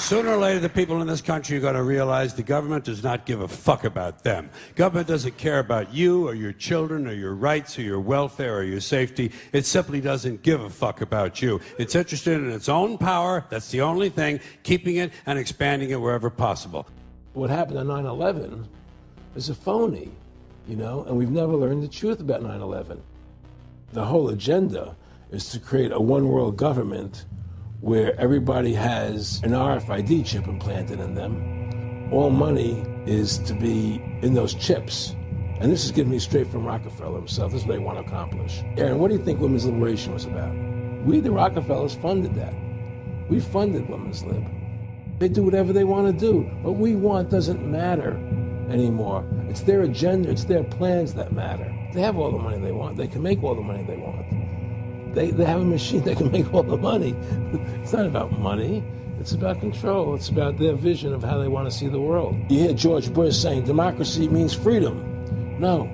Sooner or later, the people in this country are going to realize the government does not give a fuck about them. Government doesn't care about you or your children or your rights or your welfare or your safety. It simply doesn't give a fuck about you. It's interested in its own power. That's the only thing, keeping it and expanding it wherever possible. What happened on 9/11 is a phony, and we've never learned the truth about 9/11. The whole agenda is to create a one-world government where everybody has an RFID chip implanted in them. All money is to be in those chips. And this is given me straight from Rockfeller himself. This is what they want to accomplish. Aaron, what do you think women's liberation was about? We, the Rockefellers, funded that. We funded women's lib. They do whatever they want to do. What we want doesn't matter anymore. It's their agenda, it's their plans that matter. They have all the money they want. They can make all the money they want. They have a machine that can make all the money. It's not about money. It's about control. It's about their vision of how they want to see the world. You hear George Bush saying democracy means freedom. No.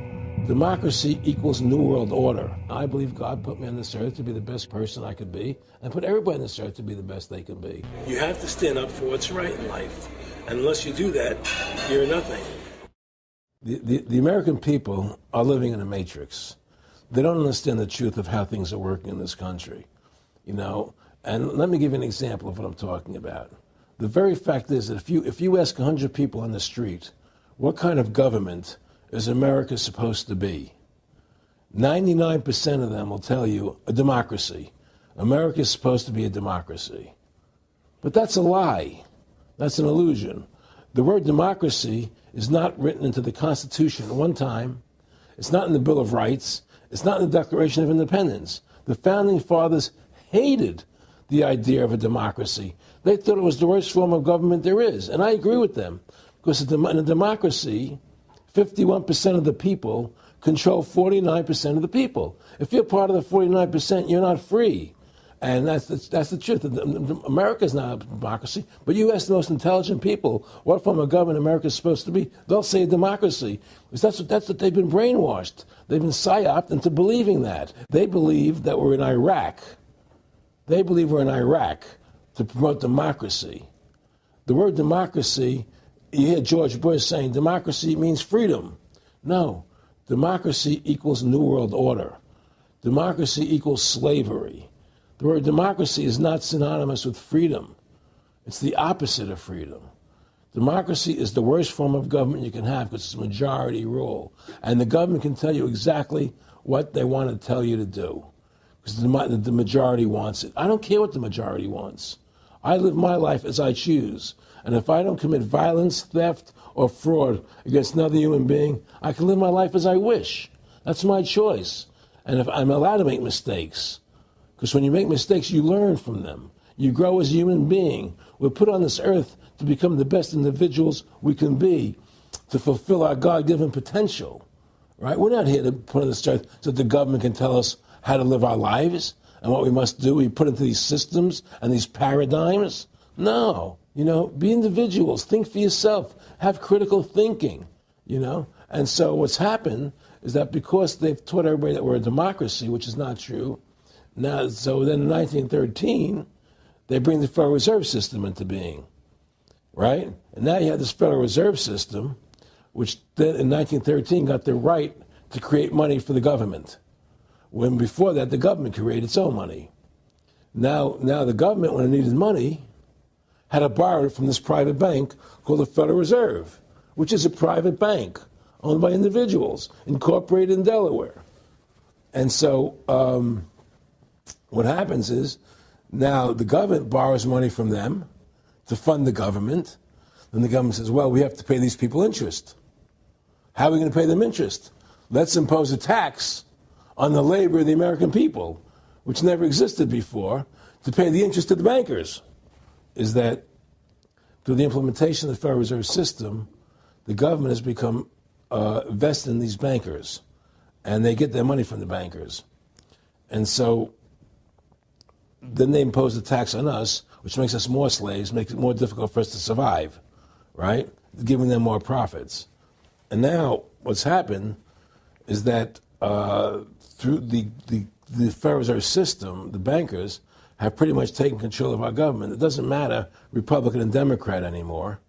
Democracy equals New World Order. I believe God put me on this earth to be the best person I could be, and put everybody on this earth to be the best they can be. You have to stand up for what's right in life. And unless you do that, you're nothing. The American people are living in a matrix. They don't understand the truth of how things are working in this country, And let me give you an example of what I'm talking about. The very fact is that if you ask 100 people on the street, what kind of government is America supposed to be? 99% of them will tell you a democracy. America is supposed to be a democracy. But that's a lie. That's an illusion. The word democracy is not written into the Constitution at one time. It's not in the Bill of Rights. It's not in the Declaration of Independence. The Founding Fathers hated the idea of a democracy. They thought it was the worst form of government there is. And I agree with them. Because in a democracy, 51% of the people control 49% of the people. If you're part of the 49%, you're not free. And that's the truth. America's not a democracy. But you ask the most intelligent people what form of government America is supposed to be, they'll say a democracy. Because that's what they've been brainwashed. They've been psyoped into believing that. They believe that we're in Iraq. They believe we're in Iraq to promote democracy. The word democracy, you hear George Bush saying democracy means freedom. No. Democracy equals New World Order. Democracy equals slavery. The word democracy is not synonymous with freedom. It's the opposite of freedom. Democracy is the worst form of government you can have because it's majority rule. And the government can tell you exactly what they want to tell you to do because the majority wants it. I don't care what the majority wants. I live my life as I choose. And if I don't commit violence, theft, or fraud against another human being, I can live my life as I wish. That's my choice. And if I'm allowed to make mistakes, because when you make mistakes, you learn from them. You grow as a human being. We're put on this earth to become the best individuals we can be, to fulfill our God-given potential, right? We're not here to put on this earth so that the government can tell us how to live our lives and what we must do. We put into these systems and these paradigms. No, be individuals. Think for yourself. Have critical thinking, And so what's happened is that because they've taught everybody that we're a democracy, which is not true, now, so then in 1913, they bring the Federal Reserve System into being, right? And now you have this Federal Reserve System, which then in 1913 got the right to create money for the government. When before that, the government created its own money. Now the government, when it needed money, had to borrow it from this private bank called the Federal Reserve, which is a private bank owned by individuals, incorporated in Delaware. And so what happens is now the government borrows money from them to fund the government. Then the government says, well, we have to pay these people interest. How are we going to pay them interest? Let's impose a tax on the labor of the American people, which never existed before, to pay the interest to the bankers. Is that through the implementation of the Federal Reserve System, the government has become vested in these bankers, and they get their money from the bankers. And so then they impose a tax on us, which makes us more slaves, makes it more difficult for us to survive, right? Giving them more profits. And now what's happened is that through the Federal Reserve System, the bankers have pretty much taken control of our government. It doesn't matter Republican and Democrat anymore,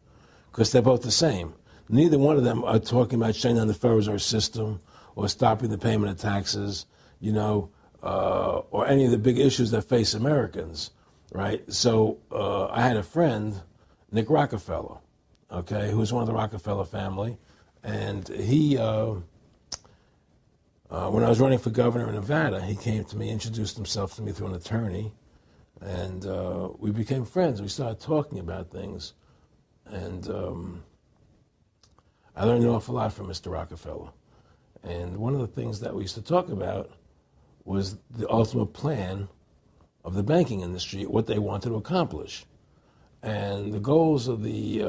because they're both the same. Neither one of them are talking about shutting down the Federal Reserve System or stopping the payment of taxes, or any of the big issues that face Americans, right? So I had a friend, Nick Rockfeller, okay, who was one of the Rockfeller family, and he, when I was running for governor in Nevada, he came to me, introduced himself to me through an attorney, and we became friends. We started talking about things, and I learned an awful lot from Mr. Rockfeller. And one of the things that we used to talk about was the ultimate plan of the banking industry, what they wanted to accomplish. And the goals of the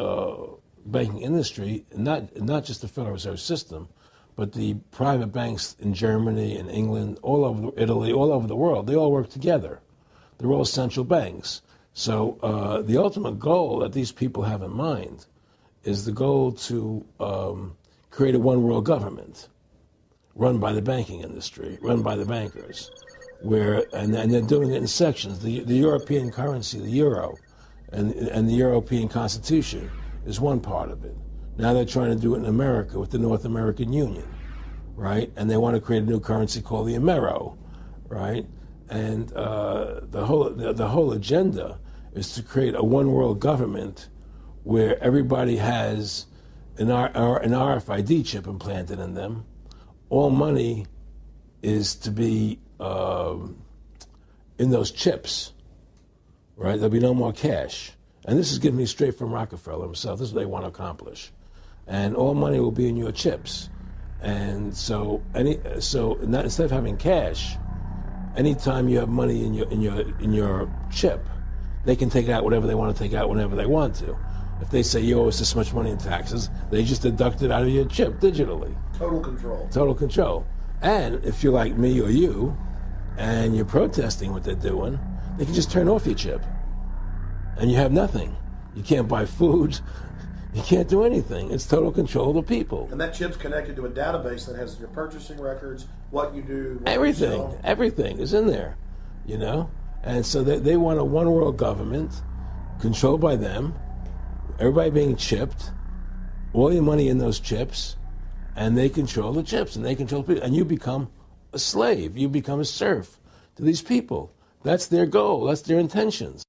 banking industry, not just the Federal Reserve System, but the private banks in Germany and England, all over Italy, all over the world, they all work together. They're all central banks. So the ultimate goal that these people have in mind is the goal to create a one world government run by the banking industry, run by the bankers, and they're doing it in sections. The European currency, the euro, and the European Constitution is one part of it. Now they're trying to do it in America with the North American Union, right? And they want to create a new currency called the Amero, right? And the whole agenda is to create a one world government where everybody has an RFID chip implanted in them. All money is to be in those chips, right? There'll be no more cash. And this is given me straight from Rockfeller himself. This is what they want to accomplish. And all money will be in your chips. And so instead of having cash, anytime you have money in your chip, they can take out whatever they want to take out whenever they want to. If they say you owe us this much money in taxes, they just deduct it out of your chip digitally. Total control. Total control. And if you're like me or you, and you're protesting what they're doing, they can just turn off your chip. And you have nothing. You can't buy food. You can't do anything. It's total control of the people. And that chip's connected to a database that has your purchasing records, what you do, what everything. you sell. Everything is in there, And so they want a one world government controlled by them, everybody being chipped, all your money in those chips, and they control the chips, and they control people. And you become a slave. You become a serf to these people. That's their goal. That's their intentions.